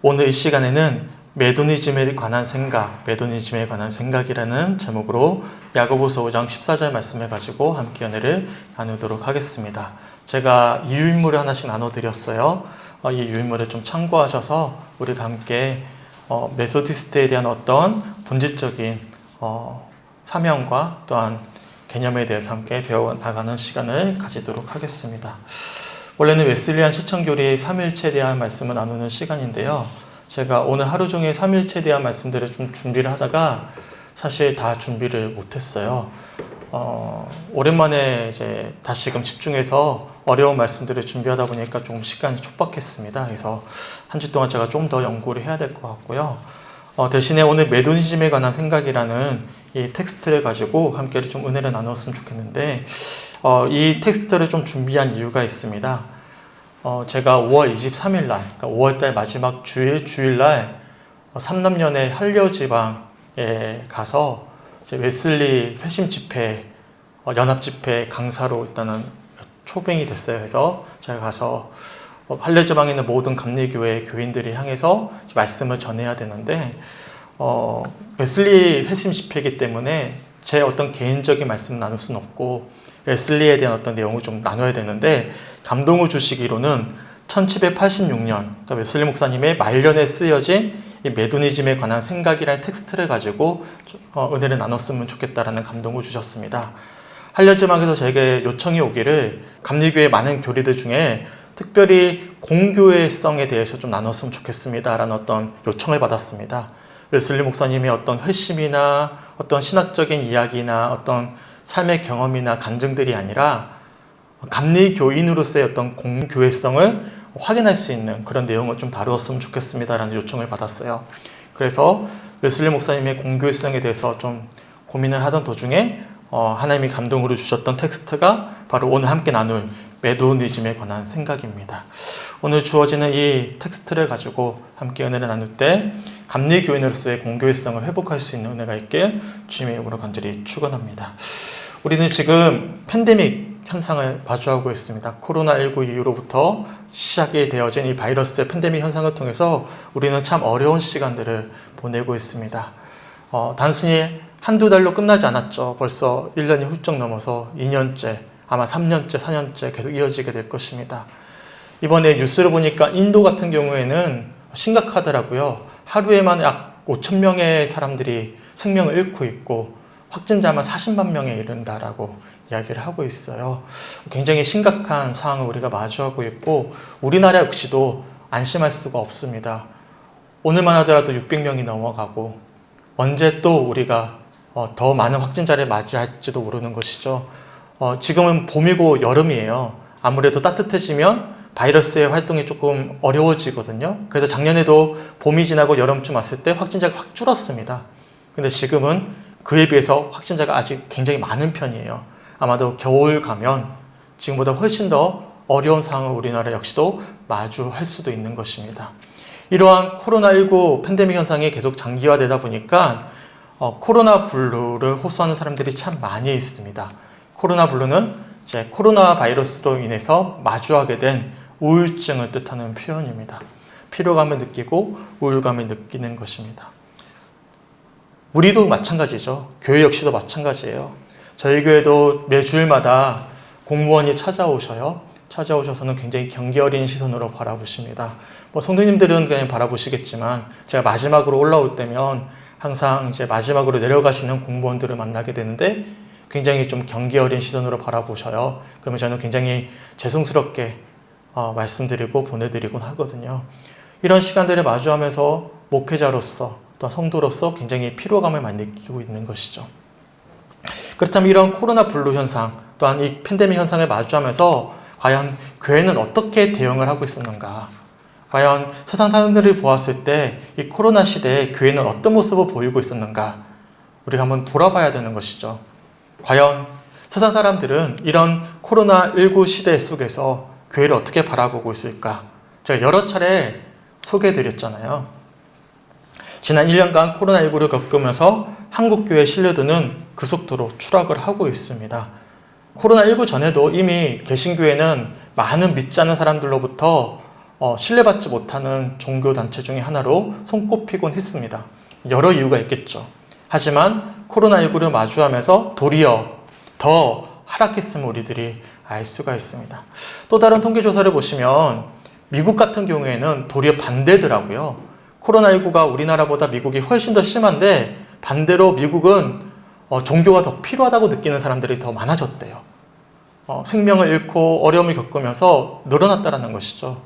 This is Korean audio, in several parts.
오늘 이 시간에는 메도니즘에 관한 생각이라는 제목으로 야고보서 5장 14절 말씀을 가지고 함께 은혜를 나누도록 하겠습니다. 제가 이 유인물을 하나씩 나눠드렸어요. 이 유인물을 좀 참고하셔서 우리가 함께 메소디스트에 대한 어떤 본질적인 사명과 또한 개념에 대해서 함께 배워나가는 시간을 가지도록 하겠습니다. 원래는 웨슬리안 시청교리의 삼위일체에 대한 말씀을 나누는 시간인데요. 제가 오늘 하루 종일 삼위일체에 대한 말씀들을 좀 준비를 하다가 사실 다 준비를 못했어요. 오랜만에 이제 다시금 집중해서 어려운 말씀들을 준비하다 보니까 좀 시간이 촉박했습니다. 그래서 한 주 동안 제가 좀 더 연구를 해야 될 것 같고요. 대신에 오늘 메도니즘에 관한 생각이라는 이 텍스트를 가지고 함께 좀 은혜를 나눴으면 좋겠는데, 이 텍스트를 좀 준비한 이유가 있습니다. 제가 5월 23일 날, 그러니까 5월달 마지막 주일날 삼남연의 한려지방에 가서 이제 웨슬리 회심 집회, 연합 집회 강사로 일단은 초빙이 됐어요. 그래서 제가 가서 한려지방에 있는 모든 감리교회 교인들이 향해서 말씀을 전해야 되는데, 웨슬리 회심 집회이기 때문에 제 어떤 개인적인 말씀을 나눌 수는 없고 웨슬리에 대한 어떤 내용을 좀 나눠야 되는데, 감동을 주시기로는 1786년 그러니까 웨슬리 목사님의 말년에 쓰여진 이 메도니즘에 관한 생각이라는 텍스트를 가지고 은혜를 나눴으면 좋겠다라는 감동을 주셨습니다. 한려지방에서 저에게 요청이 오기를 감리교회 많은 교리들 중에 특별히 공교회성에 대해서 좀 나눴으면 좋겠습니다 라는 어떤 요청을 받았습니다. 웨슬리 목사님의 어떤 회심이나 어떤 신학적인 이야기나 어떤 삶의 경험이나 간증들이 아니라 감리교인으로서의 어떤 공교회성을 확인할 수 있는 그런 내용을 좀 다루었으면 좋겠습니다 라는 요청을 받았어요. 그래서 웨슬리 목사님의 공교회성에 대해서 좀 고민을 하던 도중에 하나님이 감동으로 주셨던 텍스트가 바로 오늘 함께 나눌 메도니즘에 관한 생각입니다. 오늘 주어지는 이 텍스트를 가지고 함께 은혜를 나눌 때 감리교인으로서의 공교회성을 회복할 수 있는 은혜가 있길 주님의 이름으로 간절히 축원합니다. 우리는 지금 팬데믹 현상을 마주하고 있습니다. 코로나19 이후로부터 시작이 되어진 이 바이러스의 팬데믹 현상을 통해서 우리는 참 어려운 시간들을 보내고 있습니다. 단순히 한두 달로 끝나지 않았죠. 벌써 1년이 훌쩍 넘어서 2년째, 아마 3년째, 4년째 계속 이어지게 될 것입니다. 이번에 뉴스를 보니까 인도 같은 경우에는 심각하더라고요. 하루에만 약 5천 명의 사람들이 생명을 잃고 있고 확진자만 40만 명에 이른다라고 이야기를 하고 있어요. 굉장히 심각한 상황을 우리가 마주하고 있고 우리나라 역시도 안심할 수가 없습니다. 오늘만 하더라도 600명이 넘어가고 언제 또 우리가 더 많은 확진자를 맞이할지도 모르는 것이죠. 지금은 봄이고 여름이에요. 아무래도 따뜻해지면 바이러스의 활동이 조금 어려워지거든요. 그래서 작년에도 봄이 지나고 여름쯤 왔을 때 확진자가 확 줄었습니다. 근데 지금은 그에 비해서 확진자가 아직 굉장히 많은 편이에요. 아마도 겨울 가면 지금보다 훨씬 더 어려운 상황을 우리나라 역시도 마주할 수도 있는 것입니다. 이러한 코로나19 팬데믹 현상이 계속 장기화되다 보니까 코로나 블루를 호소하는 사람들이 참 많이 있습니다. 코로나 블루는 이제 코로나 바이러스로 인해서 마주하게 된 우울증을 뜻하는 표현입니다. 피로감을 느끼고 우울감을 느끼는 것입니다. 우리도 마찬가지죠. 교회 역시도 마찬가지예요. 저희 교회도 매 주일마다 공무원이 찾아오셔서는 굉장히 경계 어린 시선으로 바라보십니다. 성도님들은 그냥 바라보시겠지만 제가 마지막으로 올라올 때면 항상 이제 마지막으로 내려가시는 공무원들을 만나게 되는데 굉장히 좀 경계 어린 시선으로 바라보셔요. 그러면 저는 굉장히 죄송스럽게 말씀드리고 보내드리곤 하거든요. 이런 시간들을 마주하면서 목회자로서 또 성도로서 굉장히 피로감을 많이 느끼고 있는 것이죠. 그렇다면 이런 코로나 블루 현상 또한 이 팬데믹 현상을 마주하면서 과연 교회는 어떻게 대응을 하고 있었는가? 과연 세상 사람들을 보았을 때 이 코로나 시대에 교회는 어떤 모습을 보이고 있었는가? 우리가 한번 돌아봐야 되는 것이죠. 과연 세상 사람들은 이런 코로나19 시대 속에서 교회를 어떻게 바라보고 있을까? 제가 여러 차례 소개해드렸잖아요. 지난 1년간 코로나19를 겪으면서 한국교회 신뢰도는 급속도로 추락을 하고 있습니다. 코로나19 전에도 이미 개신교회는 많은 믿지 않는 사람들로부터 신뢰받지 못하는 종교단체 중에 하나로 손꼽히곤 했습니다. 여러 이유가 있겠죠. 하지만 코로나19를 마주하면서 도리어 더 하락했음을 우리들이 알 수가 있습니다. 또 다른 통계조사를 보시면 미국 같은 경우에는 도리어 반대더라고요. 코로나19가 우리나라보다 미국이 훨씬 더 심한데 반대로 미국은 종교가 더 필요하다고 느끼는 사람들이 더 많아졌대요. 생명을 잃고 어려움을 겪으면서 늘어났다는 것이죠.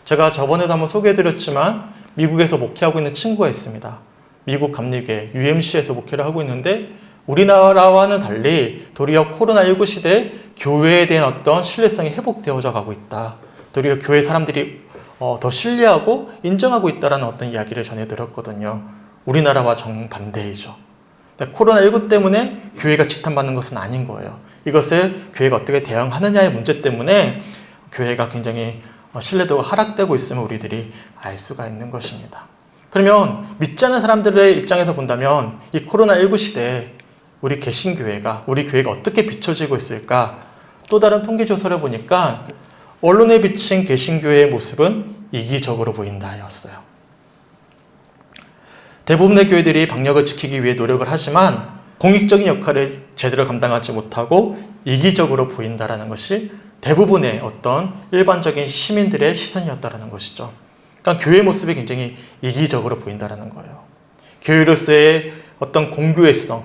제가 저번에도 한번 소개해드렸지만 미국에서 목회하고 있는 친구가 있습니다. 미국 감리교회 UMC에서 목회를 하고 있는데 우리나라와는 달리 도리어 코로나19 시대에 교회에 대한 어떤 신뢰성이 회복되어져 가고 있다. 도리어 교회 사람들이 더 신뢰하고 인정하고 있다는 어떤 이야기를 전해드렸거든요. 우리나라와 정반대이죠. 코로나19 때문에 교회가 지탄받는 것은 아닌 거예요. 이것을 교회가 어떻게 대응하느냐의 문제 때문에 교회가 굉장히 신뢰도가 하락되고 있음을 우리들이 알 수가 있는 것입니다. 그러면 믿지 않는 사람들의 입장에서 본다면 이 코로나19 시대에 우리 개신교회가, 우리 교회가 어떻게 비춰지고 있을까? 또 다른 통계조사를 보니까 언론에 비친 개신교회의 모습은 이기적으로 보인다였어요. 대부분의 교회들이 방역을 지키기 위해 노력을 하지만 공익적인 역할을 제대로 감당하지 못하고 이기적으로 보인다는 것이 대부분의 어떤 일반적인 시민들의 시선이었다는 것이죠. 그러니까 교회의 모습이 굉장히 이기적으로 보인다는 거예요. 교회로서의 어떤 공교회성,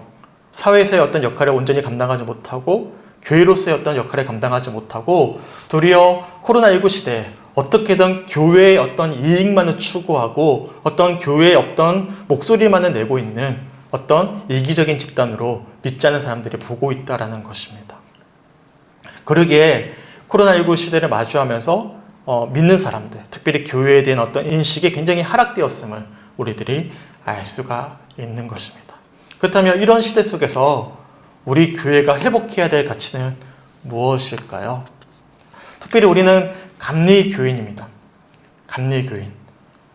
사회에서의 어떤 역할을 온전히 감당하지 못하고 교회로서의 어떤 역할을 감당하지 못하고 도리어 코로나19 시대에 어떻게든 교회의 어떤 이익만을 추구하고 어떤 교회의 어떤 목소리만을 내고 있는 어떤 이기적인 집단으로 믿지 않는 사람들이 보고 있다는 것입니다. 그러기에 코로나19 시대를 마주하면서 믿는 사람들, 특별히 교회에 대한 어떤 인식이 굉장히 하락되었음을 우리들이 알 수가 있는 것입니다. 그렇다면 이런 시대 속에서 우리 교회가 회복해야 될 가치는 무엇일까요? 특별히 우리는 감리교인입니다. 감리교인.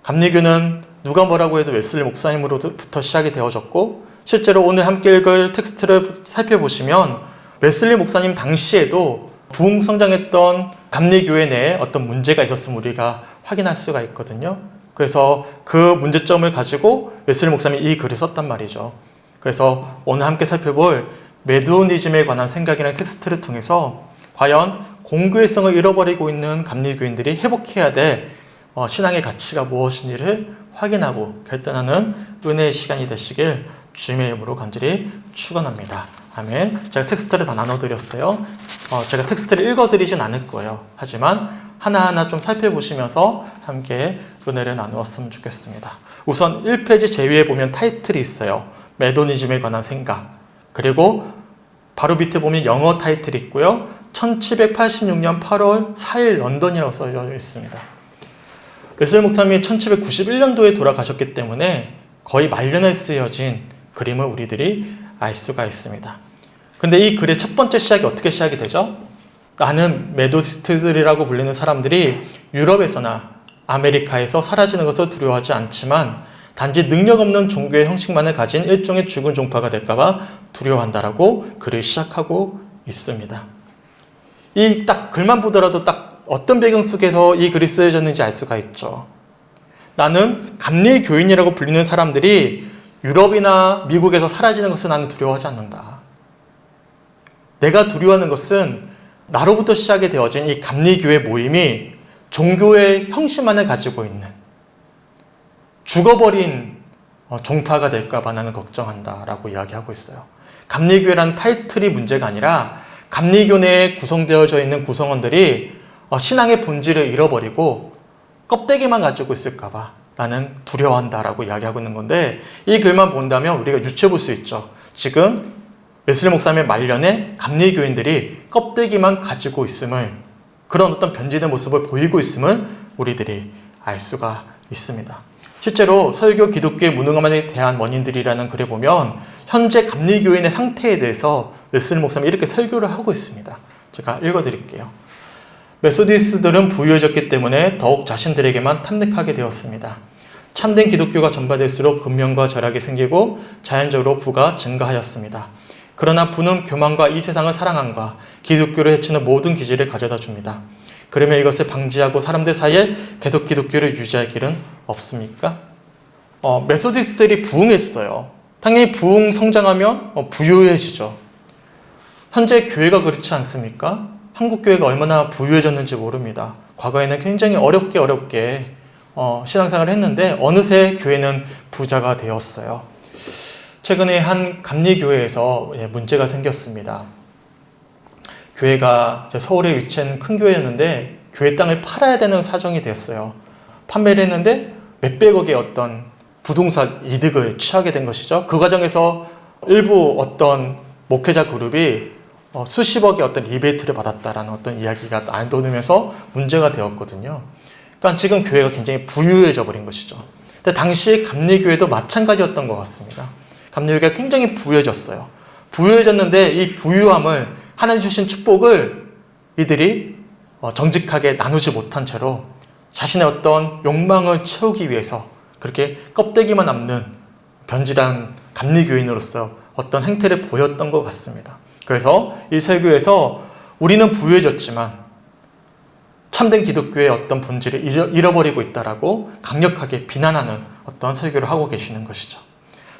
감리교는 누가 뭐라고 해도 웨슬리 목사님으로부터 시작이 되어졌고 실제로 오늘 함께 읽을 텍스트를 살펴보시면 웨슬리 목사님 당시에도 부흥성장했던 감리교회 내에 어떤 문제가 있었음을 우리가 확인할 수가 있거든요. 그래서 그 문제점을 가지고 웨슬리 목사님이 이 글을 썼단 말이죠. 그래서 오늘 함께 살펴볼 메도니즘에 관한 생각이라는 텍스트를 통해서 과연 공교회성을 잃어버리고 있는 감리교인들이 회복해야 될 신앙의 가치가 무엇인지를 확인하고 결단하는 은혜의 시간이 되시길 주님의 이름으로 간절히 축원합니다. 아멘. 제가 텍스트를 다 나눠드렸어요. 제가 텍스트를 읽어드리진 않을 거예요. 하지만 하나하나 좀 살펴보시면서 함께 은혜를 나누었으면 좋겠습니다. 우선 1페이지 제위에 보면 타이틀이 있어요. 메도니즘에 관한 생각. 그리고 바로 밑에 보면 영어 타이틀이 있고요. 1786년 8월 4일 런던이라고 써져 있습니다. 웨슬리 목사님이 1791년도에 돌아가셨기 때문에 거의 말년에 쓰여진 그림을 우리들이 알 수가 있습니다. 근데 이 글의 첫 번째 시작이 어떻게 시작이 되죠? 나는 메도디스트들이라고 불리는 사람들이 유럽에서나 아메리카에서 사라지는 것을 두려워하지 않지만 단지 능력 없는 종교의 형식만을 가진 일종의 죽은 종파가 될까봐 두려워한다라고 글을 시작하고 있습니다. 이 딱 글만 보더라도 딱 어떤 배경 속에서 이 글이 쓰여졌는지 알 수가 있죠. 나는 감리교인이라고 불리는 사람들이 유럽이나 미국에서 사라지는 것을 나는 두려워하지 않는다. 내가 두려워하는 것은 나로부터 시작이 되어진 이 감리교회 모임이 종교의 형식만을 가지고 있는 죽어버린 종파가 될까봐 나는 걱정한다라고 이야기하고 있어요. 감리교회라는 타이틀이 문제가 아니라 감리교 내에 구성되어져 있는 구성원들이 신앙의 본질을 잃어버리고 껍데기만 가지고 있을까봐 나는 두려워한다라고 이야기하고 있는 건데 이 글만 본다면 우리가 유추해 볼 수 있죠. 지금 웨슬리 목사님의 말년에 감리교인들이 껍데기만 가지고 있음을 그런 어떤 변질된 모습을 보이고 있음을 우리들이 알 수가 있습니다. 실제로 설교 기독교의 무능함에 대한 원인들이라는 글에 보면 현재 감리교인의 상태에 대해서 웨슬리 목사님이 이렇게 설교를 하고 있습니다. 제가 읽어드릴게요. 메소디스트들은 부유해졌기 때문에 더욱 자신들에게만 탐닉하게 되었습니다. 참된 기독교가 전파될수록 근면과 절약이 생기고 자연적으로 부가 증가하였습니다. 그러나 부는 교만과 이 세상을 사랑함과 기독교를 해치는 모든 기질을 가져다 줍니다. 그러면 이것을 방지하고 사람들 사이에 계속 기독교를 유지할 길은 없습니까? 메소디스트들이 부흥했어요. 당연히 부흥 성장하면 부유해지죠. 현재 교회가 그렇지 않습니까? 한국 교회가 얼마나 부유해졌는지 모릅니다. 과거에는 굉장히 어렵게 신앙생활을 했는데 어느새 교회는 부자가 되었어요. 최근에 한 감리교회에서 문제가 생겼습니다. 교회가 서울에 위치한 큰 교회였는데 교회 땅을 팔아야 되는 사정이 되었어요. 판매를 했는데 몇백억의 어떤 부동산 이득을 취하게 된 것이죠. 그 과정에서 일부 어떤 목회자 그룹이 수십억의 어떤 리베이트를 받았다라는 어떤 이야기가 나돌면서 문제가 되었거든요. 그러니까 지금 교회가 굉장히 부유해져 버린 것이죠. 근데 당시 감리교회도 마찬가지였던 것 같습니다. 감리교회가 굉장히 부유해졌어요. 부유해졌는데 이 부유함을 하나님 주신 축복을 이들이 정직하게 나누지 못한 채로 자신의 어떤 욕망을 채우기 위해서 그렇게 껍데기만 남는 변질한 감리교인으로서 어떤 행태를 보였던 것 같습니다. 그래서 이 설교에서 우리는 부유해졌지만 참된 기독교의 어떤 본질을 잃어버리고 있다라고 강력하게 비난하는 어떤 설교를 하고 계시는 것이죠.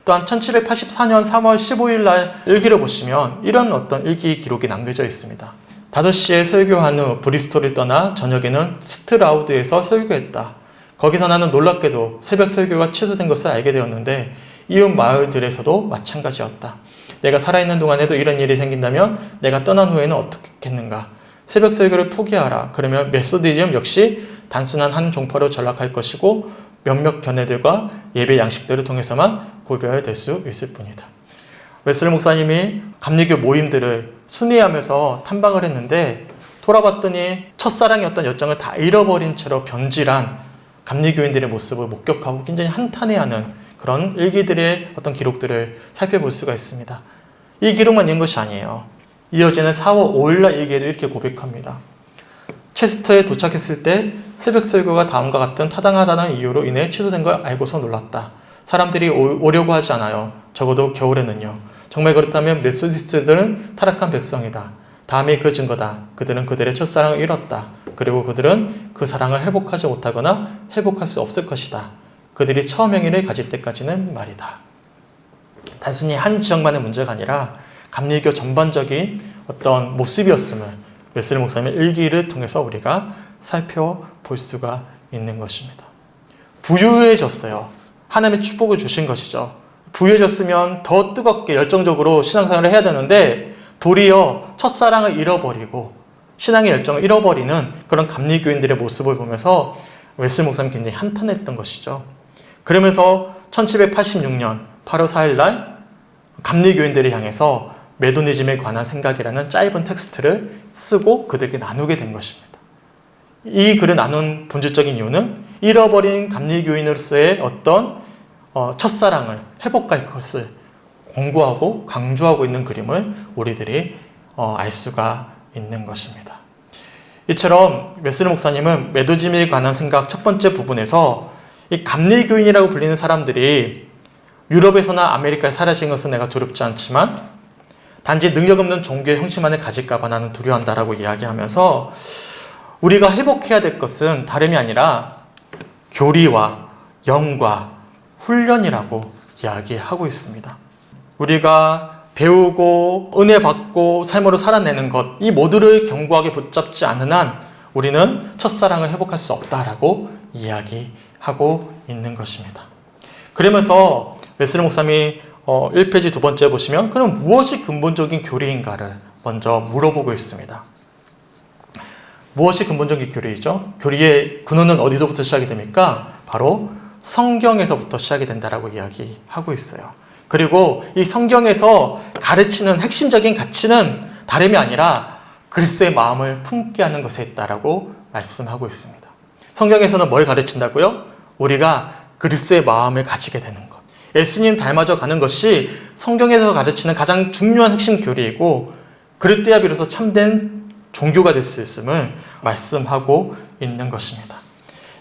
또한 1784년 3월 15일 날 일기를 보시면 이런 어떤 일기 기록이 남겨져 있습니다. 5시에 설교한 후 브리스톨을 떠나 저녁에는 스트라우드에서 설교했다. 거기서 나는 놀랍게도 새벽 설교가 취소된 것을 알게 되었는데 이웃 마을들에서도 마찬가지였다. 내가 살아있는 동안에도 이런 일이 생긴다면 내가 떠난 후에는 어떻겠는가? 새벽 설교를 포기하라. 그러면 메소디즘 역시 단순한 한 종파로 전락할 것이고 몇몇 견해들과 예배 양식들을 통해서만 구별될 수 있을 뿐이다. 웨슬리 목사님이 감리교 모임들을 순회하면서 탐방을 했는데 돌아봤더니 첫사랑이었던 열정을 다 잃어버린 채로 변질한 감리교인들의 모습을 목격하고 굉장히 한탄해하는 그런 일기들의 어떤 기록들을 살펴볼 수가 있습니다. 이 기록만 있는 것이 아니에요. 이어지는 4월 5일날 일기를 이렇게 고백합니다. 체스터에 도착했을 때 새벽 설교가 다음과 같은 타당하다는 이유로 인해 취소된 걸 알고서 놀랐다. 사람들이 오려고 하지 않아요. 적어도 겨울에는요. 정말 그렇다면 메소디스트들은 타락한 백성이다. 다음이 그 증거다. 그들은 그들의 첫사랑을 잃었다. 그리고 그들은 그 사랑을 회복하지 못하거나 회복할 수 없을 것이다. 그들이 처음 행위를 가질 때까지는 말이다. 단순히 한 지역만의 문제가 아니라 감리교 전반적인 어떤 모습이었음을 웨슬리 목사님의 일기를 통해서 우리가 살펴볼 수가 있는 것입니다. 부유해졌어요. 하나님의 축복을 주신 것이죠. 부유해졌으면 더 뜨겁게 열정적으로 신앙생활을 해야 되는데 도리어 첫사랑을 잃어버리고 신앙의 열정을 잃어버리는 그런 감리교인들의 모습을 보면서 웨슬리 목사님이 굉장히 한탄했던 것이죠. 그러면서 1786년 8월 4일 날 감리교인들을 향해서 메도니즘에 관한 생각이라는 짧은 텍스트를 쓰고 그들에게 나누게 된 것입니다. 이 글을 나눈 본질적인 이유는 잃어버린 감리교인으로서의 어떤 첫사랑을 회복할 것을 공고하고 강조하고 있는 그림을 우리들이 알 수가 있는 것입니다. 이처럼 웨슬리 목사님은 메도니즘에 관한 생각 첫 번째 부분에서 이 감리교인이라고 불리는 사람들이 유럽에서나 아메리카에 사라진 것은 내가 두렵지 않지만 단지 능력 없는 종교의 형식만을 가질까 봐 나는 두려워한다라고 이야기하면서 우리가 회복해야 될 것은 다름이 아니라 교리와 영과 훈련이라고 이야기하고 있습니다. 우리가 배우고 은혜 받고 삶으로 살아내는 것, 이 모두를 견고하게 붙잡지 않는 한 우리는 첫사랑을 회복할 수 없다라고 이야기하고 있는 것입니다. 그러면서 웨슬리 목사님이 1페이지 두 번째 보시면 그럼 무엇이 근본적인 교리인가를 먼저 물어보고 있습니다. 무엇이 근본적인 교리이죠? 교리의 근원은 어디서부터 시작이 됩니까? 바로 성경에서부터 시작이 된다라고 이야기하고 있어요. 그리고 이 성경에서 가르치는 핵심적인 가치는 다름이 아니라 그리스도의 마음을 품게 하는 것에 있다라고 말씀하고 있습니다. 성경에서는 뭘 가르친다고요? 우리가 그리스도의 마음을 가지게 되는 것. 예수님 닮아져 가는 것이 성경에서 가르치는 가장 중요한 핵심 교리이고 그럴 때야 비로소 참된 종교가 될 수 있음을 말씀하고 있는 것입니다.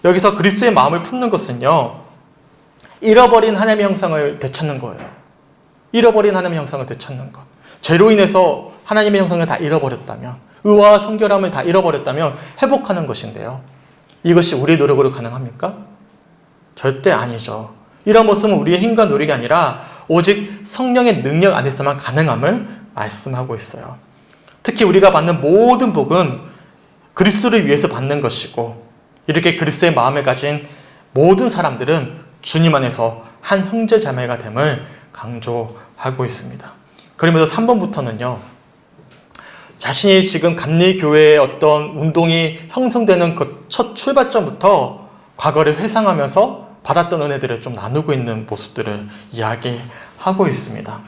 여기서 그리스도의 마음을 품는 것은요, 잃어버린 하나님의 형상을 되찾는 거예요. 잃어버린 하나님의 형상을 되찾는 것. 죄로 인해서 하나님의 형상을 다 잃어버렸다면, 의와 성결함을 다 잃어버렸다면 회복하는 것인데요. 이것이 우리의 노력으로 가능합니까? 절대 아니죠. 이런 모습은 우리의 힘과 노력이 아니라 오직 성령의 능력 안에서만 가능함을 말씀하고 있어요. 특히 우리가 받는 모든 복은 그리스도를 위해서 받는 것이고, 이렇게 그리스도의 마음을 가진 모든 사람들은 주님 안에서 한 형제 자매가 됨을 강조하고 있습니다. 그러면서 3번부터는요, 자신이 지금 감리교회의 어떤 운동이 형성되는 그 첫 출발점부터 과거를 회상하면서 받았던 은혜들을 좀 나누고 있는 모습들을 이야기하고 있습니다.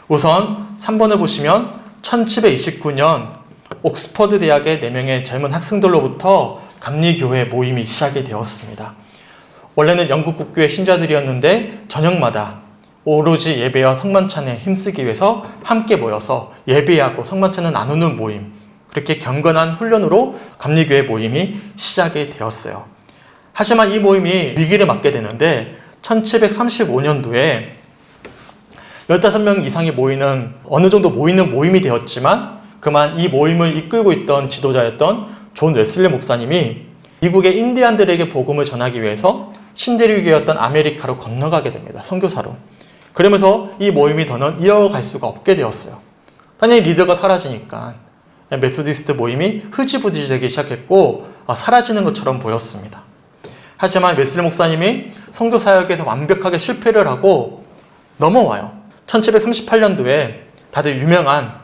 우선 3번을 보시면 1729년 옥스퍼드 대학의 4명의 젊은 학생들로부터 감리교회 모임이 시작이 되었습니다. 원래는 영국 국교의 신자들이었는데 저녁마다 오로지 예배와 성만찬에 힘쓰기 위해서 함께 모여서 예배하고 성만찬을 나누는 모임, 그렇게 경건한 훈련으로 감리교회 모임이 시작이 되었어요. 하지만 이 모임이 위기를 맞게 되는데 1735년도에 15명 이상이 모이는, 어느 정도 모이는 모임이 되었지만 그만 이 모임을 이끌고 있던 지도자였던 존 웨슬리 목사님이 미국의 인디안들에게 복음을 전하기 위해서 신대륙이었던 아메리카로 건너가게 됩니다. 선교사로. 그러면서 이 모임이 더는 이어갈 수가 없게 되었어요. 당연히 리더가 사라지니까 메소디스트 모임이 흐지부지 되기 시작했고 사라지는 것처럼 보였습니다. 하지만 웨슬리 목사님이 선교 사역에서 완벽하게 실패를 하고 넘어와요. 1738년도에 다들 유명한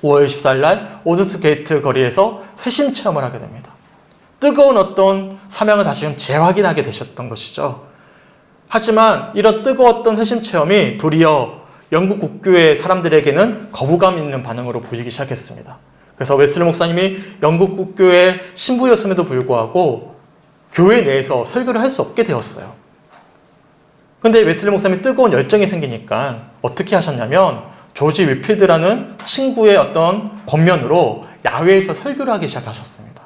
5월 14일 날 오드스 게이트 거리에서 회심 체험을 하게 됩니다. 뜨거운 어떤 사명을 다시금 재확인하게 되셨던 것이죠. 하지만 이런 뜨거웠던 회심 체험이 도리어 영국 국교의 사람들에게는 거부감 있는 반응으로 보이기 시작했습니다. 그래서 웨슬리 목사님이 영국 국교의 신부였음에도 불구하고 교회 내에서 설교를 할 수 없게 되었어요. 근데 웨슬리 목사님이 뜨거운 열정이 생기니까 어떻게 하셨냐면 조지 위필드라는 친구의 어떤 권면으로 야외에서 설교를 하기 시작하셨습니다.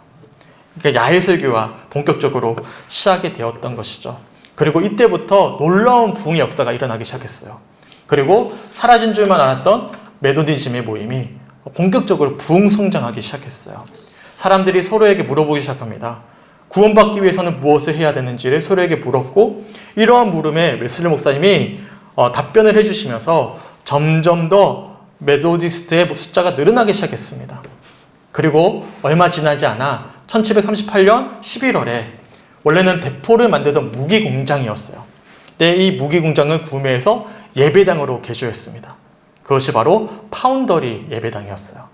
그러니까 야외 설교가 본격적으로 시작이 되었던 것이죠. 그리고 이때부터 놀라운 부흥의 역사가 일어나기 시작했어요. 그리고 사라진 줄만 알았던 메소디즘의 모임이 본격적으로 부흥 성장하기 시작했어요. 사람들이 서로에게 물어보기 시작합니다. 구원받기 위해서는 무엇을 해야 되는지를 서로에게 물었고, 이러한 물음에 웨슬리 목사님이 답변을 해주시면서 점점 더 메소디스트의 숫자가 늘어나기 시작했습니다. 그리고 얼마 지나지 않아 1738년 11월에 원래는 대포를 만들던 무기 공장이었어요. 근데 이 무기 공장을 구매해서 예배당으로 개조했습니다. 그것이 바로 파운더리 예배당이었어요.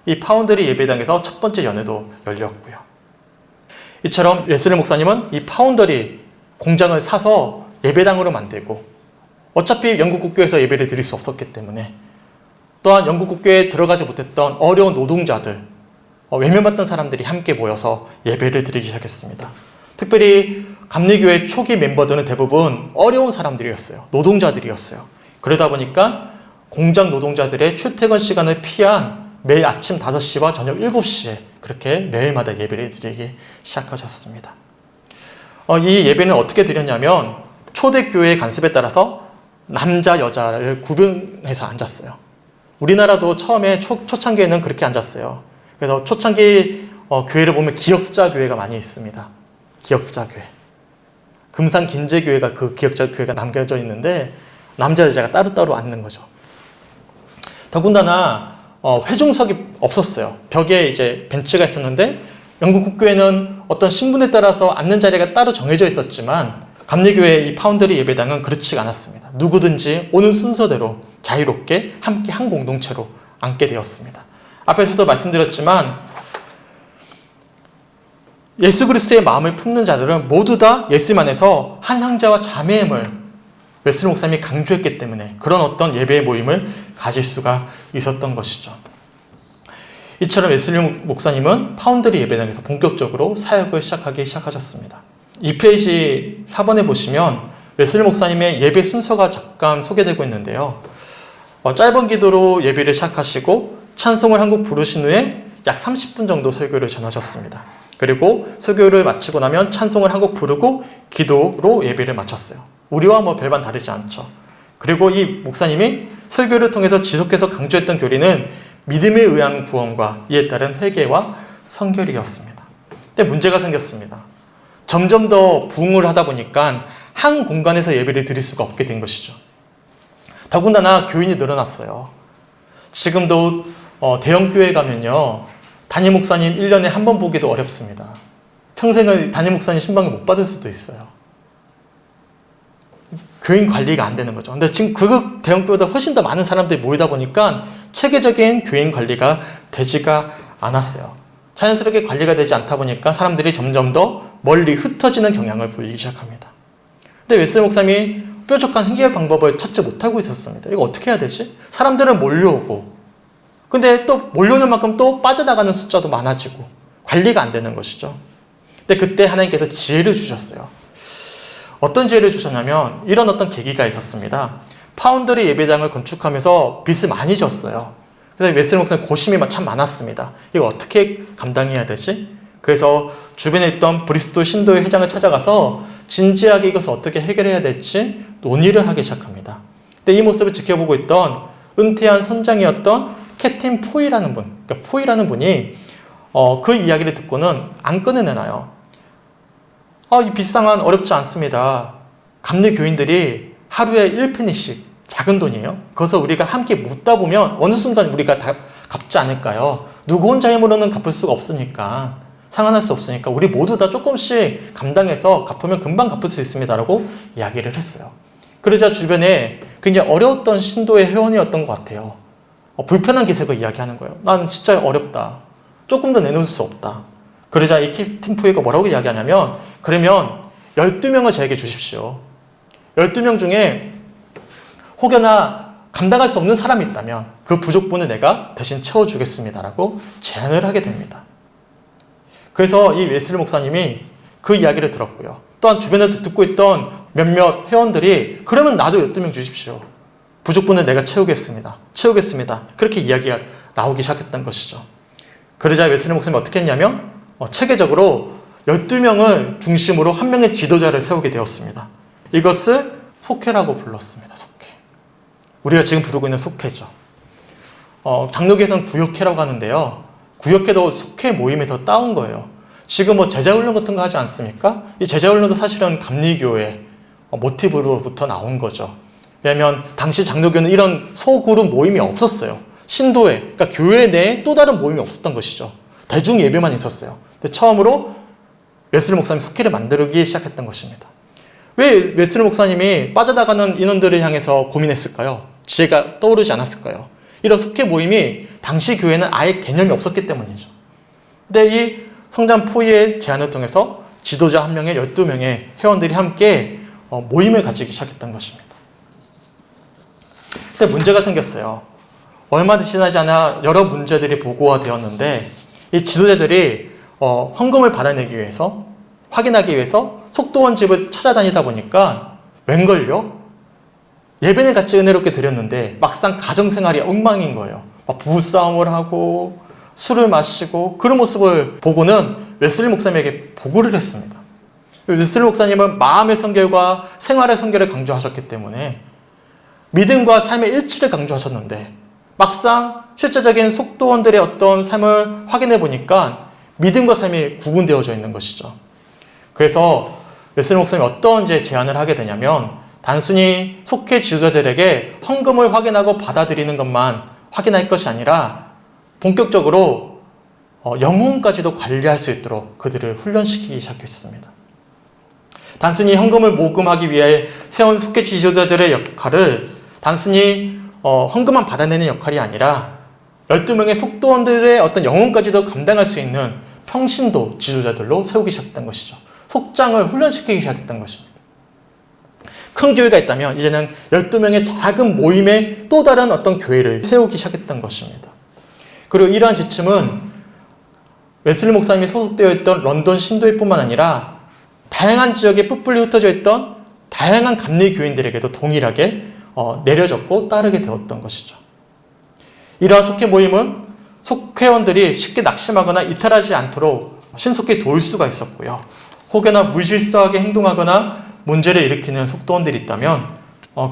이 파운더리 예배당에서 첫 번째 연회도 열렸고요. 이처럼 웨슬리 목사님은 이 파운더리 공장을 사서 예배당으로 만들고, 어차피 영국 국교에서 예배를 드릴 수 없었기 때문에, 또한 영국 국교에 들어가지 못했던 어려운 노동자들, 외면받던 사람들이 함께 모여서 예배를 드리기 시작했습니다. 특별히 감리교회 초기 멤버들은 대부분 어려운 사람들이었어요. 노동자들이었어요. 그러다 보니까 공장 노동자들의 출퇴근 시간을 피한 매일 아침 5시와 저녁 7시에 그렇게 매일마다 예배를 드리기 시작하셨습니다. 이 예배는 어떻게 드렸냐면 초대교회의 관습에 따라서 남자, 여자를 구분해서 앉았어요. 우리나라도 처음에 초창기에는 그렇게 앉았어요. 그래서 초창기 교회를 보면 기역자 교회가 많이 있습니다. 기역자 교회. 금산 긴제교회가 그 기역자 교회가 남겨져 있는데 남자, 여자가 따로따로 앉는 거죠. 더군다나 회중석이 없었어요. 벽에 이제 벤치가 있었는데 영국 국교회는 어떤 신분에 따라서 앉는 자리가 따로 정해져 있었지만 감리교회 이 파운더리 예배당은 그렇지 않았습니다. 누구든지 오는 순서대로 자유롭게 함께 한 공동체로 앉게 되었습니다. 앞에서도 말씀드렸지만 예수 그리스도의 마음을 품는 자들은 모두 다 예수님 안에서 한 형제와 자매임을 웨슬리 목사님이 강조했기 때문에 그런 어떤 예배의 모임을 가질 수가 있었던 것이죠. 이처럼 웨슬리 목사님은 파운더리 예배당에서 본격적으로 사역을 시작하기 시작하셨습니다. 2페이지 4번에 보시면 웨슬리 목사님의 예배 순서가 잠깐 소개되고 있는데요. 짧은 기도로 예배를 시작하시고 찬송을 한 곡 부르신 후에 약 30분 정도 설교를 전하셨습니다. 그리고 설교를 마치고 나면 찬송을 한 곡 부르고 기도로 예배를 마쳤어요. 우리와 뭐 별반 다르지 않죠. 그리고 이 목사님이 설교를 통해서 지속해서 강조했던 교리는 믿음에 의한 구원과 이에 따른 회개와 성결이었습니다. 근데 문제가 생겼습니다. 점점 더 부흥을 하다 보니까 한 공간에서 예배를 드릴 수가 없게 된 것이죠. 더군다나 교인이 늘어났어요. 지금도 대형 교회 가면요, 담임 목사님 1년에 한 번 보기도 어렵습니다. 평생을 담임 목사님 신방을 못 받을 수도 있어요. 교인 관리가 안 되는 거죠. 근데 지금 그 대형 교회보다 훨씬 더 많은 사람들이 모이다 보니까 체계적인 교인 관리가 되지가 않았어요. 자연스럽게 관리가 되지 않다 보니까 사람들이 점점 더 멀리 흩어지는 경향을 보이기 시작합니다. 근데 웨슬리 목사님이 뾰족한 해결 방법을 찾지 못하고 있었습니다. 이거 어떻게 해야 되지? 사람들은 몰려오고, 근데 또 몰려오는 만큼 또 빠져나가는 숫자도 많아지고 관리가 안 되는 것이죠. 근데 그때 하나님께서 지혜를 주셨어요. 어떤 지혜를 주셨냐면 이런 어떤 계기가 있었습니다. 파운드리 예배당을 건축하면서 빚을 많이 졌어요. 그래서 웨슬리 목사님 고심이 참 많았습니다. 이거 어떻게 감당해야 되지? 그래서 주변에 있던 브리스톨 신도의 회장을 찾아가서 진지하게 이것을 어떻게 해결해야 될지 논의를 하기 시작합니다. 근데 이 모습을 지켜보고 있던 은퇴한 선장이었던 캐틴 포이라는 분, 그러니까 포이라는 분이 그 이야기를 듣고는 안 끊어내나요. 이 빚상환 어렵지 않습니다. 감리 교인들이 하루에 1페니씩 작은 돈이에요. 그래서 우리가 함께 묻다 보면 어느 순간 우리가 다 갚지 않을까요? 누구 혼자 힘으로는 갚을 수가 없으니까, 상환할 수 없으니까 우리 모두 다 조금씩 감당해서 갚으면 금방 갚을 수 있습니다라고 이야기를 했어요. 그러자 주변에 굉장히 어려웠던 신도의 회원이었던 것 같아요. 불편한 기색을 이야기하는 거예요. 난 진짜 어렵다. 조금 더 내놓을 수 없다. 그러자 이 캐틴 포이가 뭐라고 이야기하냐면, 그러면 12명을 저에게 주십시오. 12명 중에 혹여나 감당할 수 없는 사람이 있다면 그 부족분을 내가 대신 채워주겠습니다라고 제안을 하게 됩니다. 그래서 이 웨슬리 목사님이 그 이야기를 들었고요. 또한 주변에서 듣고 있던 몇몇 회원들이 그러면 나도 12명 주십시오. 부족분을 내가 채우겠습니다. 그렇게 이야기가 나오기 시작했던 것이죠. 그러자 웨슬리 목사님이 어떻게 했냐면 체계적으로 12명을 중심으로 한 명의 지도자를 세우게 되었습니다. 이것을 속회라고 불렀습니다. 속회. 우리가 지금 부르고 있는 속회죠. 장로교에서는 구역회라고 하는데요. 구역회도 속회 모임에서 따온 거예요. 지금 제자훈련 같은 거 하지 않습니까? 이 제자훈련도 사실은 감리교회 모티브로부터 나온 거죠. 왜냐하면 당시 장로교는 이런 소그룹 모임이 없었어요. 신도회, 그러니까 교회 내에 또 다른 모임이 없었던 것이죠. 대중 예배만 있었어요. 근데 처음으로 웨슬리 목사님이 속회를 만들기 시작했던 것입니다. 왜 웨슬리 목사님이 빠져나가는 인원들을 향해서 고민했을까요? 지혜가 떠오르지 않았을까요? 이런 속회 모임이 당시 교회는 아예 개념이 없었기 때문이죠. 근데 이 성장 포이의 제안을 통해서 지도자 한 명에 12명의 회원들이 함께 모임을 가지기 시작했던 것입니다. 근데 문제가 생겼어요. 얼마 지나지 않아 여러 문제들이 보고되었는데 이 지도자들이 헌금을 받아내기 위해서, 확인하기 위해서 속도원 집을 찾아다니다 보니까 웬걸요? 예배는 같이 은혜롭게 드렸는데 막상 가정생활이 엉망인 거예요. 막 부부싸움을 하고 술을 마시고 그런 모습을 보고는 웨슬리 목사님에게 보고를 했습니다. 웨슬리 목사님은 마음의 성결과 생활의 성결을 강조하셨기 때문에 믿음과 삶의 일치를 강조하셨는데 막상 실제적인 속도원들의 어떤 삶을 확인해 보니까 믿음과 삶이 구분되어져 있는 것이죠. 그래서 웨슬리 목사님이 어떤 제안을 하게 되냐면 단순히 속회 지도자들에게 헌금을 확인하고 받아들이는 것만 확인할 것이 아니라 본격적으로 영혼까지도 관리할 수 있도록 그들을 훈련시키기 시작했습니다. 단순히 헌금을 모금하기 위해 세운 속회 지도자들의 역할을 단순히 헌금만 받아내는 역할이 아니라 12명의 속도원들의 어떤 영혼까지도 감당할 수 있는 평신도 지도자들로 세우기 시작했던 것이죠. 속장을 훈련시키기 시작했던 것입니다. 큰 교회가 있다면 이제는 12명의 작은 모임의 또 다른 어떤 교회를 세우기 시작했던 것입니다. 그리고 이러한 지침은 웨슬리 목사님이 소속되어 있던 런던 신도회뿐만 아니라 다양한 지역에 뿔뿔이 흩어져 있던 다양한 감리 교인들에게도 동일하게 내려졌고 따르게 되었던 것이죠. 이러한 속회 모임은 속회원들이 쉽게 낙심하거나 이탈하지 않도록 신속히 도울 수가 있었고요. 혹여나 무질서하게 행동하거나 문제를 일으키는 속도원들이 있다면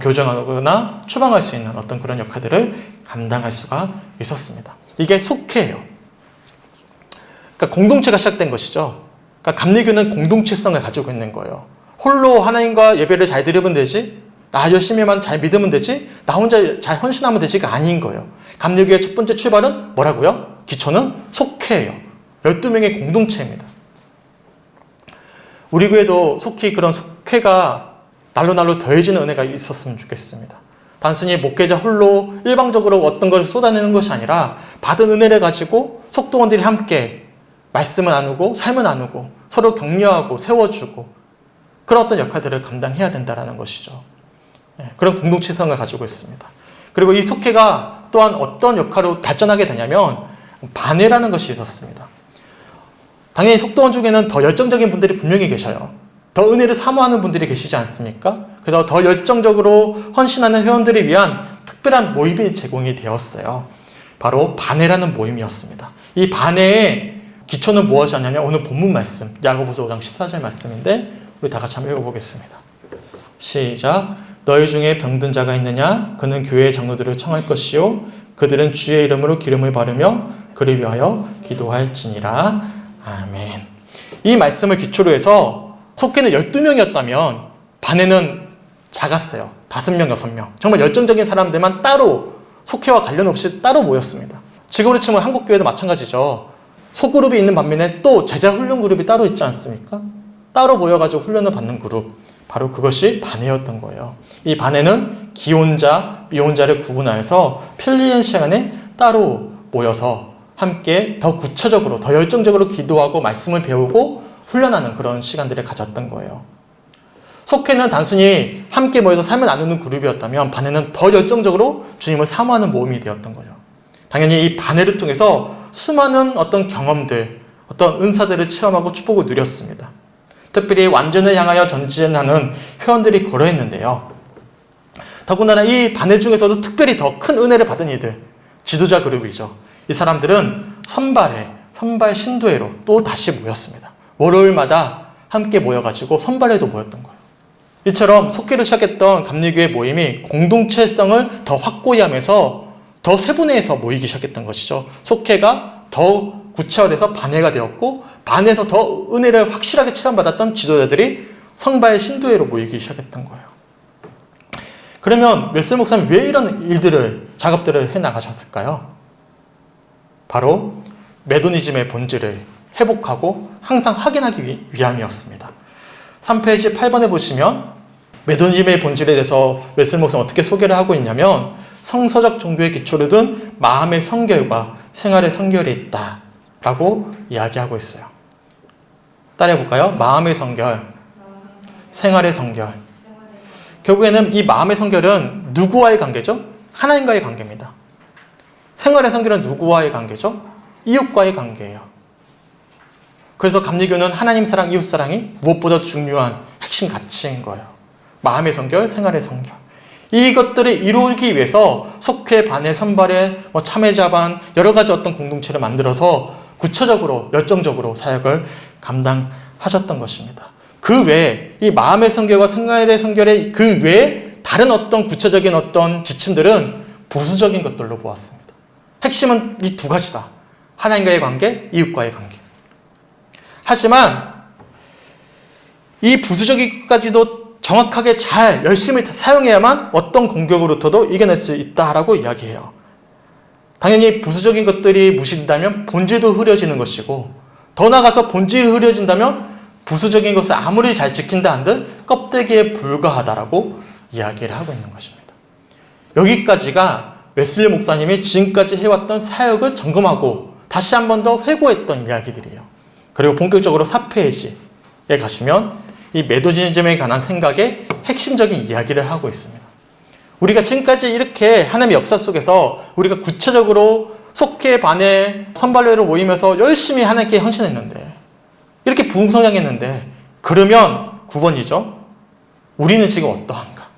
교정하거나 추방할 수 있는 어떤 그런 역할들을 감당할 수가 있었습니다. 이게 속회예요. 그러니까 공동체가 시작된 것이죠. 그러니까 감리교는 공동체성을 가지고 있는 거예요. 홀로 하나님과 예배를 잘 드리면 되지, 나 열심히만 잘 믿으면 되지, 나 혼자 잘 헌신하면 되지가 아닌 거예요. 감리교의 첫 번째 출발은 뭐라고요? 기초는 속회예요. 12명의 공동체입니다. 우리 교회도 속히 그런 속회가 날로 더해지는 은혜가 있었으면 좋겠습니다. 단순히 목회자 홀로 일방적으로 어떤 것을 쏟아내는 것이 아니라 받은 은혜를 가지고 속동원들이 함께 말씀을 나누고 삶을 나누고 서로 격려하고 세워주고 그런 어떤 역할들을 감당해야 된다는 것이죠. 그런 공동체성을 가지고 있습니다. 그리고 이 속회가 또한 어떤 역할로 발전하게 되냐면 반회라는 것이 있었습니다. 당연히 속동원 중에는 더 열정적인 분들이 분명히 계셔요. 더 은혜를 사모하는 분들이 계시지 않습니까? 그래서 더 열정적으로 헌신하는 회원들을 위한 특별한 모임이 제공이 되었어요. 바로 반회라는 모임이었습니다. 이 반회의 기초는 무엇이었냐면 오늘 본문 말씀 야고보서 5장 14절 말씀인데 우리 다 같이 한번 읽어보겠습니다. 시작. 너희 중에 병든 자가 있느냐? 그는 교회의 장로들을 청할 것이요 그들은 주의 이름으로 기름을 바르며 그를 위하여 기도할지니라. 아멘. 이 말씀을 기초로 해서 속회는 12명이었다면 반회는 작았어요. 5명, 6명. 정말 열정적인 사람들만 따로 속회와 관련 없이 따로 모였습니다. 지금으로 치면 한국교회도 마찬가지죠. 소그룹이 있는 반면에 또 제자 훈련 그룹이 따로 있지 않습니까? 따로 모여가지고 훈련을 받는 그룹. 바로 그것이 반회였던 거예요. 이 반회는 기혼자, 미혼자를 구분하여서 편리한 시간에 따로 모여서 함께 더 구체적으로, 더 열정적으로 기도하고 말씀을 배우고 훈련하는 그런 시간들을 가졌던 거예요. 속회는 단순히 함께 모여서 삶을 나누는 그룹이었다면 반회는 더 열정적으로 주님을 사모하는 모임이 되었던 거죠. 당연히 이 반회를 통해서 수많은 어떤 경험들, 어떤 은사들을 체험하고 축복을 누렸습니다. 특별히 완전을 향하여 전진하는 회원들이 고려했는데요. 더군다나 이 반회 중에서도 특별히 더 큰 은혜를 받은 이들, 지도자 그룹이죠. 이 사람들은 선발 신도회로 또 다시 모였습니다. 월요일마다 함께 모여가지고 선발회도 모였던 거예요. 이처럼 속회로 시작했던 감리교회 모임이 공동체성을 더 확고히 하면서 더 세분화해서 모이기 시작했던 것이죠. 속회가 더 구체화돼서 반회가 되었고 반회에서 더 은혜를 확실하게 체험받았던 지도자들이 성발 신도회로 모이기 시작했던 거예요. 그러면 웨슬리 목사님 왜 이런 작업들을 해나가셨을까요? 바로 메도니즘의 본질을 회복하고 항상 확인하기 위함이었습니다. 3페이지 8번에 보시면 메도니즘의 본질에 대해서 웨슬리 목사는 어떻게 소개를 하고 있냐면 성서적 종교의 기초를 둔 마음의 성결과 생활의 성결이 있다 라고 이야기하고 있어요. 따라해볼까요? 마음의 성결, 생활의 성결. 결국에는 이 마음의 성결은 누구와의 관계죠? 하나님과의 관계입니다. 생활의 성결은 누구와의 관계죠? 이웃과의 관계예요. 그래서 감리교는 하나님 사랑, 이웃 사랑이 무엇보다 중요한 핵심 가치인 거예요. 마음의 성결, 생활의 성결. 이것들을 이루기 위해서 속회, 반회, 선발회, 참회자반 여러 가지 어떤 공동체를 만들어서 구체적으로 열정적으로 사역을 감당하셨던 것입니다. 그 외에 이 마음의 성결과 생활의 성결의 그 외에 다른 어떤 구체적인 어떤 지침들은 부수적인 것들로 보았습니다. 핵심은 이 두 가지다. 하나님과의 관계, 이웃과의 관계. 하지만 이 부수적인 것까지도 정확하게 잘 열심히 사용해야만 어떤 공격으로부터도 이겨낼 수 있다라고 이야기해요. 당연히 부수적인 것들이 무시된다면 본질도 흐려지는 것이고 더 나아가서 본질이 흐려진다면 부수적인 것을 아무리 잘 지킨다 한들 껍데기에 불과하다라고 이야기를 하고 있는 것입니다. 여기까지가 웨슬리 목사님이 지금까지 해왔던 사역을 점검하고 다시 한 번 더 회고했던 이야기들이에요. 그리고 본격적으로 4페이지에 가시면 이 메도니즘에 관한 생각의 핵심적인 이야기를 하고 있습니다. 우리가 지금까지 이렇게 하나님의 역사 속에서 우리가 구체적으로 속회, 반회, 선발회로 모이면서 열심히 하나님께 헌신했는데 이렇게 부흥성장했는데 그러면 9번이죠. 우리는 지금 어떠한가?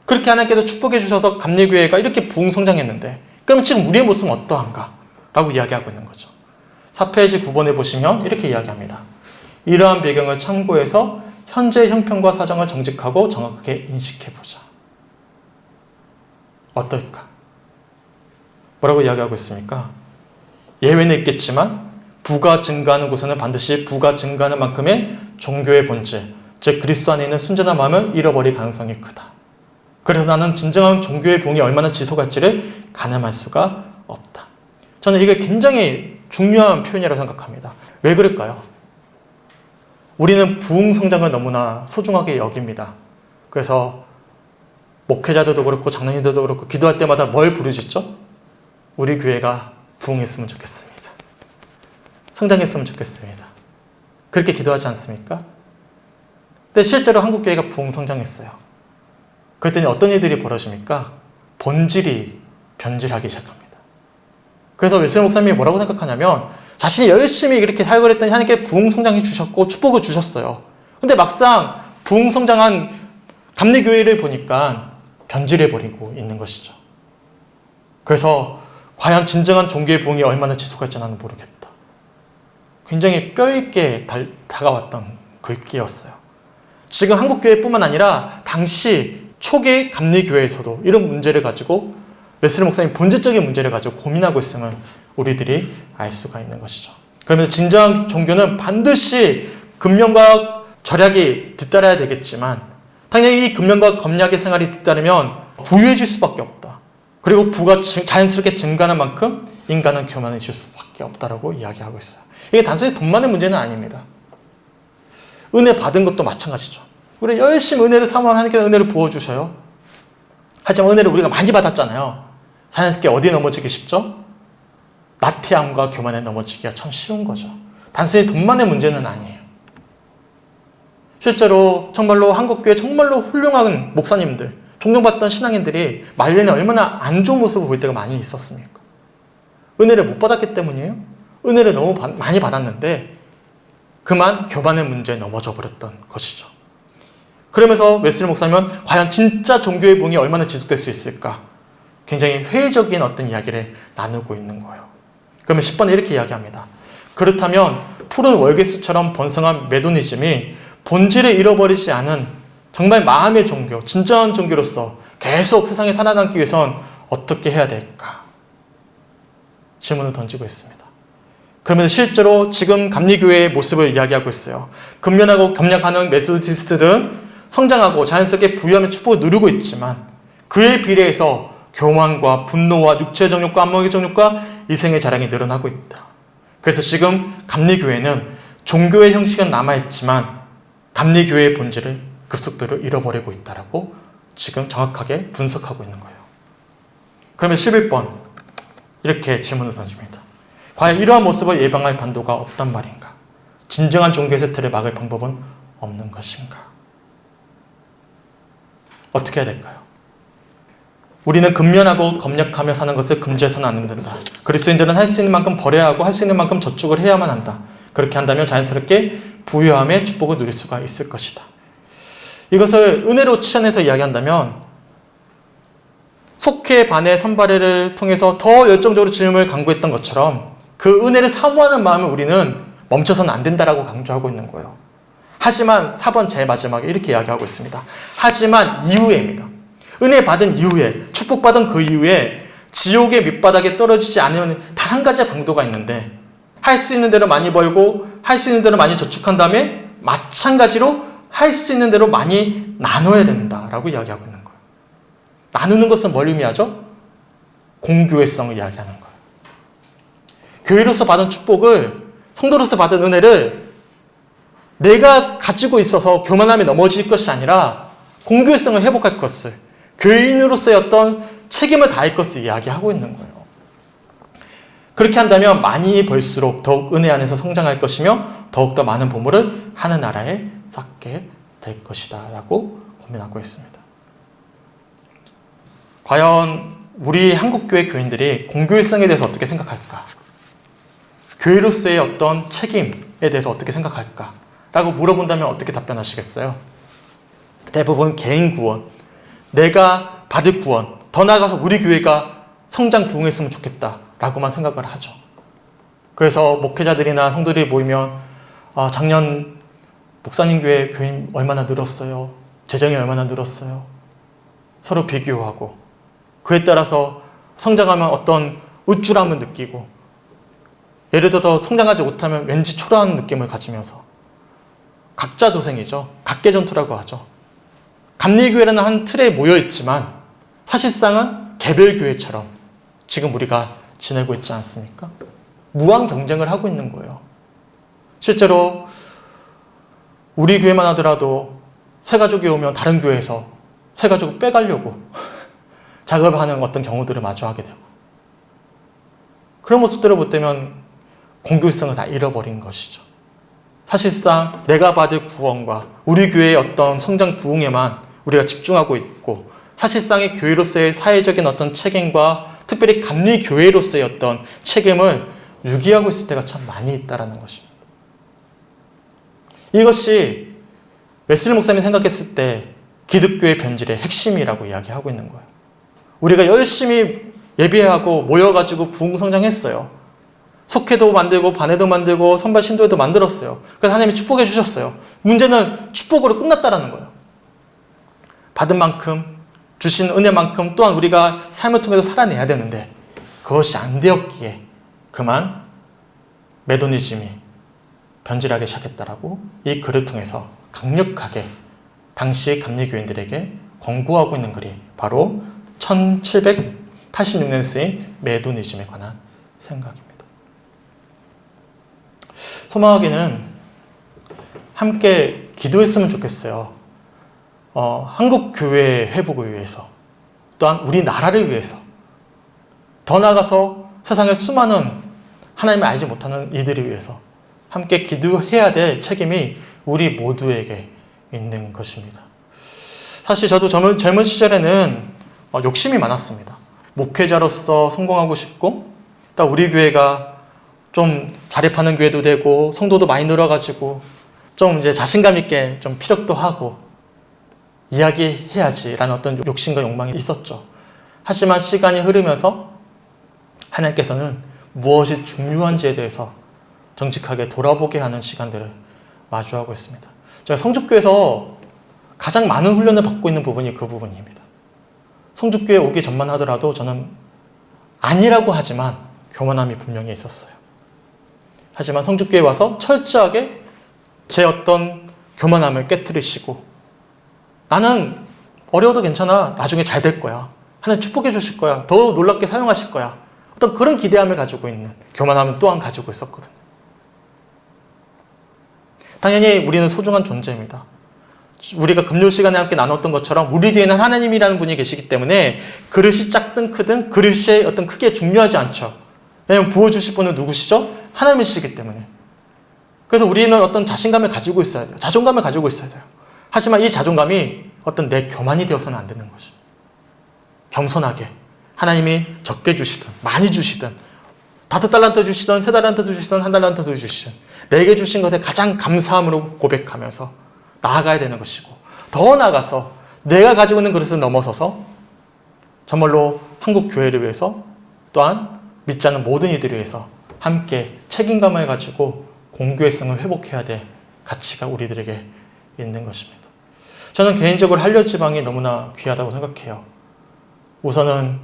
그렇게 하나님께서 축복해 주셔서 감리교회가 이렇게 부흥성장했는데 그러면 지금 우리의 모습은 어떠한가? 라고 이야기하고 있는 거죠. 4페이지 9번에 보시면 이렇게 이야기합니다. 이러한 배경을 참고해서 현재의 형편과 사정을 정직하고 정확하게 인식해보자. 어떨까? 뭐라고 이야기하고 있습니까? 예외는 있겠지만 부가 증가하는 곳에는 반드시 부가 증가하는 만큼의 종교의 본질, 즉 그리스도 안에 있는 순전한 마음을 잃어버릴 가능성이 크다. 그래서 나는 진정한 종교의 부흥이 얼마나 지속할지를 가늠할 수가 없다. 저는 이게 굉장히 중요한 표현이라고 생각합니다. 왜 그럴까요? 우리는 부흥 성장을 너무나 소중하게 여깁니다. 그래서 목회자들도 그렇고 장로님들도 그렇고 기도할 때마다 뭘 부르짖죠? 우리 교회가 부흥했으면 좋겠습니다. 성장했으면 좋겠습니다. 그렇게 기도하지 않습니까? 근데 실제로 한국교회가 부흥 성장했어요. 그랬더니 어떤 일들이 벌어집니까? 본질이 변질하기 시작합니다. 그래서 웨슬리 목사님이 뭐라고 생각하냐면 자신이 열심히 이렇게 살고 그랬더니 하나님께 부흥 성장해 주셨고 축복을 주셨어요. 근데 막상 부흥 성장한 감리교회를 보니까 변질해버리고 있는 것이죠. 그래서 과연 진정한 종교의 부흥이 얼마나 지속할지 나는 모르겠다. 굉장히 뼈있게 다가왔던 글귀였어요. 지금 한국교회뿐만 아니라 당시 초기 감리교회에서도 이런 문제를 가지고 웨슬리 목사님 본질적인 문제를 가지고 고민하고 있음을 우리들이 알 수가 있는 것이죠. 그러면서 진정한 종교는 반드시 금령과 절약이 뒤따라야 되겠지만 당연히 이 금령과 검약의 생활이 뒤따르면 부유해질 수밖에 없다. 그리고 부가 자연스럽게 증가하는 만큼 인간은 교만해질 수밖에 없다라고 이야기하고 있어요. 이게 단순히 돈만의 문제는 아닙니다. 은혜 받은 것도 마찬가지죠. 우리 열심히 은혜를 사모하면 하나님께서 은혜를 부어주셔요. 하지만 은혜를 우리가 많이 받았잖아요. 자연스럽게 어디에 넘어지기 쉽죠? 나태함과 교만에 넘어지기가 참 쉬운 거죠. 단순히 돈만의 문제는 아니에요. 실제로 정말로 한국교회 정말로 훌륭한 목사님들, 존경받던 신앙인들이 말년에 얼마나 안 좋은 모습을 보일 때가 많이 있었습니까? 은혜를 못 받았기 때문이에요? 은혜를 너무 많이 받았는데 그만 교만의 문제에 넘어져 버렸던 것이죠. 그러면서 웨슬리 목사님은 과연 진짜 종교의 부흥이 얼마나 지속될 수 있을까? 굉장히 회의적인 어떤 이야기를 나누고 있는 거예요. 그러면 10번에 이렇게 이야기합니다. 그렇다면 푸른 월계수처럼 번성한 메도니즘이 본질을 잃어버리지 않은 정말 마음의 종교, 진정한 종교로서 계속 세상에 살아남기 위해선 어떻게 해야 될까? 질문을 던지고 있습니다. 그러면서 실제로 지금 감리교회의 모습을 이야기하고 있어요. 근면하고 겸약하는 메소디스트들은 성장하고 자연스럽게 부유함의 축복을 누리고 있지만 그에 비례해서 교만과 분노와 육체의 정욕과 안목의 정욕과 이생의 자랑이 늘어나고 있다. 그래서 지금 감리교회는 종교의 형식은 남아있지만 감리교회의 본질을 급속도로 잃어버리고 있다라고 지금 정확하게 분석하고 있는 거예요. 그러면 11번 이렇게 질문을 던집니다. 과연 이러한 모습을 예방할 방도가 없단 말인가? 진정한 종교의 틀을 막을 방법은 없는 것인가? 어떻게 해야 될까요? 우리는 근면하고 검역하며 사는 것을 금지해서는 안 된다. 그리스도인들은 할 수 있는 만큼 벌어야 하고 할 수 있는 만큼 저축을 해야만 한다. 그렇게 한다면 자연스럽게 부유함의 축복을 누릴 수가 있을 것이다. 이것을 은혜로 치환해서 이야기한다면 속회 반의 선발회를 통해서 더 열정적으로 주님을 강구했던 것처럼 그 은혜를 사모하는 마음을 우리는 멈춰서는 안 된다라고 강조하고 있는 거예요. 하지만 4번 제일 마지막에 이렇게 이야기하고 있습니다. 하지만 이후에입니다. 은혜 받은 이후에, 축복받은 그 이후에 지옥의 밑바닥에 떨어지지 않으면 단 한 가지의 방도가 있는데 할 수 있는 대로 많이 벌고 할 수 있는 대로 많이 저축한 다음에 마찬가지로 할 수 있는 대로 많이 나눠야 된다라고 이야기하고 있는 거예요. 나누는 것은 뭘 의미하죠? 공교회성을 이야기하는 거예요. 교회로서 받은 축복을, 성도로서 받은 은혜를 내가 가지고 있어서 교만함에 넘어질 것이 아니라 공교회성을 회복할 것을, 교인으로서의 어떤 책임을 다할 것을 이야기하고 있는 거예요. 그렇게 한다면 많이 벌수록 더욱 은혜 안에서 성장할 것이며 더욱더 많은 보물을 하늘나라에 쌓게 될 것이다 라고 고민하고 있습니다. 과연 우리 한국교회 교인들이 공교회성에 대해서 어떻게 생각할까? 교회로서의 어떤 책임에 대해서 어떻게 생각할까? 라고 물어본다면 어떻게 답변하시겠어요? 대부분 개인 구원, 내가 받을 구원, 더 나아가서 우리 교회가 성장 부흥했으면 좋겠다 라고만 생각을 하죠. 그래서 목회자들이나 성도들이 모이면 작년 목사님 교회 교인 얼마나 늘었어요? 재정이 얼마나 늘었어요? 서로 비교하고 그에 따라서 성장하면 어떤 우쭐함을 느끼고, 예를 들어 성장하지 못하면 왠지 초라한 느낌을 가지면서 각자 도생이죠. 각계전투라고 하죠. 감리교회라는 한 틀에 모여있지만 사실상은 개별교회처럼 지금 우리가 지내고 있지 않습니까? 무한 경쟁을 하고 있는 거예요. 실제로 우리 교회만 하더라도 새가족이 오면 다른 교회에서 새가족을 빼가려고 작업을 하는 어떤 경우들을 마주하게 되고, 그런 모습들을 볼 때면 공교성을 다 잃어버린 것이죠. 사실상 내가 받을 구원과 우리 교회의 어떤 성장 부흥에만 우리가 집중하고 있고, 사실상의 교회로서의 사회적인 어떤 책임과 특별히 감리교회로서의 어떤 책임을 유기하고 있을 때가 참 많이 있다는 것입니다. 이것이 웨슬리 목사님이 생각했을 때 기독교의 변질의 핵심이라고 이야기하고 있는 거예요. 우리가 열심히 예배하고 모여가지고 부흥성장했어요. 속회도 만들고 반회도 만들고 선발 신도회도 만들었어요. 그래서 하나님이 축복해 주셨어요. 문제는 축복으로 끝났다는 거예요. 받은 만큼, 주신 은혜만큼 또한 우리가 삶을 통해서 살아내야 되는데 그것이 안 되었기에 그만 메도니즘이 변질하기 시작했다라고 이 글을 통해서 강력하게 당시 감리교인들에게 권고하고 있는 글이 바로 1786년에 쓰인 메도니즘에 관한 생각입니다. 소망하기는 함께 기도했으면 좋겠어요. 한국 교회의 회복을 위해서, 또한 우리나라를 위해서, 더 나아가서 세상의 수많은 하나님을 알지 못하는 이들을 위해서 함께 기도해야 될 책임이 우리 모두에게 있는 것입니다. 사실 저도 젊은 시절에는 욕심이 많았습니다. 목회자로서 성공하고 싶고, 또 우리 교회가 좀 자립하는 교회도 되고 성도도 많이 늘어가지고 좀 이제 자신감 있게 좀 피력도 하고 이야기해야지라는 어떤 욕심과 욕망이 있었죠. 하지만 시간이 흐르면서 하나님께서는 무엇이 중요한지에 대해서 정직하게 돌아보게 하는 시간들을 마주하고 있습니다. 제가 성죽교에서 가장 많은 훈련을 받고 있는 부분이 그 부분입니다. 성죽교에 오기 전만 하더라도 저는 아니라고 하지만 교만함이 분명히 있었어요. 하지만 성죽교에 와서 철저하게 제 어떤 교만함을 깨트리시고, 나는 어려워도 괜찮아, 나중에 잘 될 거야, 하나님 축복해 주실 거야, 더 놀랍게 사용하실 거야, 어떤 그런 기대함을 가지고 있는 교만함을 또한 가지고 있었거든요. 당연히 우리는 소중한 존재입니다. 우리가 금요 시간에 함께 나눴던 것처럼 우리 뒤에는 하나님이라는 분이 계시기 때문에 그릇이 작든 크든 그릇의 어떤 크기에 중요하지 않죠. 왜냐하면 부어주실 분은 누구시죠? 하나님이시기 때문에. 그래서 우리는 어떤 자신감을 가지고 있어야 돼요. 자존감을 가지고 있어야 돼요. 하지만 이 자존감이 어떤 내 교만이 되어서는 안 되는 것입니다. 겸손하게 하나님이 적게 주시든 많이 주시든 5달란트 주시든 3달란트 주시든 1달란트 주시든 내게 주신 것에 가장 감사함으로 고백하면서 나아가야 되는 것이고, 더 나아가서 내가 가지고 있는 그릇을 넘어서서 정말로 한국 교회를 위해서, 또한 믿지 않는 모든 이들을 위해서 함께 책임감을 가지고 공교회성을 회복해야 될 가치가 우리들에게 있는 것입니다. 저는 개인적으로 한려지방이 너무나 귀하다고 생각해요. 우선은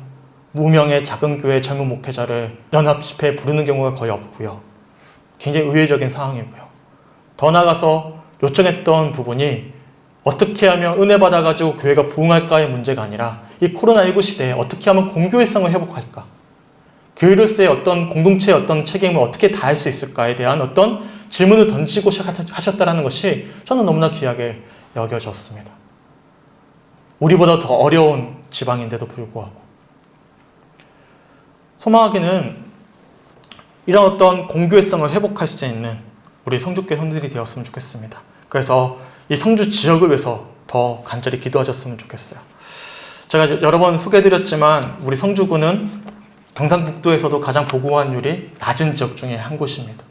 무명의 작은 교회 젊은 목회자를 연합집회에 부르는 경우가 거의 없고요. 굉장히 의외적인 상황이고요. 더 나아가서 요청했던 부분이 어떻게 하면 은혜 받아가지고 교회가 부흥할까의 문제가 아니라 이 코로나19 시대에 어떻게 하면 공교회성을 회복할까, 교회로서의 어떤 공동체의 어떤 책임을 어떻게 다할 수 있을까에 대한 어떤 질문을 던지고 하셨다는 것이 저는 너무나 귀하게 여겨졌습니다. 우리보다 더 어려운 지방인데도 불구하고 소망하기는 이런 어떤 공교회성을 회복할 수 있는 우리 성주교회 형들이 되었으면 좋겠습니다. 그래서 이 성주 지역을 위해서 더 간절히 기도하셨으면 좋겠어요. 제가 여러 번 소개해드렸지만 우리 성주구는 경상북도에서도 가장 보고환율이 낮은 지역 중에 한 곳입니다.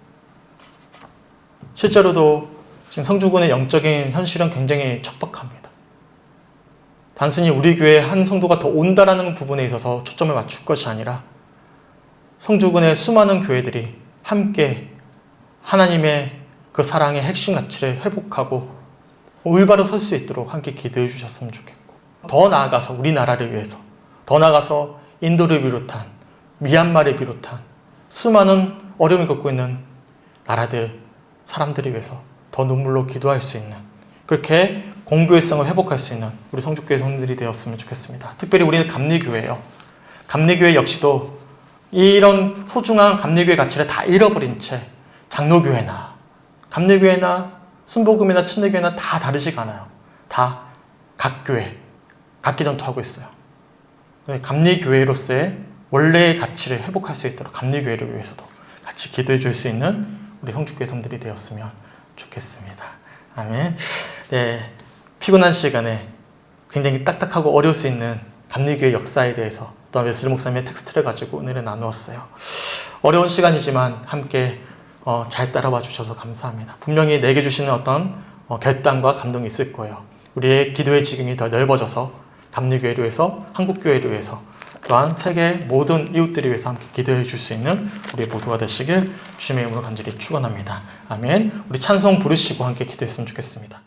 실제로도 지금 성주군의 영적인 현실은 굉장히 척박합니다. 단순히 우리 교회 한 성도가 더 온다라는 부분에 있어서 초점을 맞출 것이 아니라 성주군의 수많은 교회들이 함께 하나님의 그 사랑의 핵심 가치를 회복하고 올바로 설 수 있도록 함께 기도해 주셨으면 좋겠고, 더 나아가서 우리나라를 위해서, 더 나아가서 인도를 비롯한 미얀마를 비롯한 수많은 어려움을 겪고 있는 나라들, 사람들을 위해서 더 눈물로 기도할 수 있는, 그렇게 공교회성을 회복할 수 있는 우리 성주교회 성도들이 되었으면 좋겠습니다. 특별히 우리는 감리교회예요. 감리교회 역시도 이런 소중한 감리교회 가치를 다 잃어버린 채 장로교회나 감리교회나 순복음이나 침례교회나 다 다르지가 않아요. 다 각 교회, 각기 전투하고 있어요. 감리교회로서의 원래의 가치를 회복할 수 있도록 감리교회를 위해서도 같이 기도해 줄 수 있는 우리 성주교회 성들이 되었으면 좋겠습니다. 아멘. 네, 피곤한 시간에 굉장히 딱딱하고 어려울 수 있는 감리교회 역사에 대해서 또한 웨슬리 목사님의 텍스트를 가지고 오늘은 나누었어요. 어려운 시간이지만 함께 잘 따라와 주셔서 감사합니다. 분명히 내게 주시는 어떤 결단과 감동이 있을 거예요. 우리의 기도의 지경이 더 넓어져서 감리교회를 위해서, 한국교회를 위해서, 또한 세계 모든 이웃들을 위해서 함께 기도해 줄 수 있는 우리 모두가 되시길 주님의 이름으로 간절히 축원합니다. 아멘. 우리 찬송 부르시고 함께 기도했으면 좋겠습니다.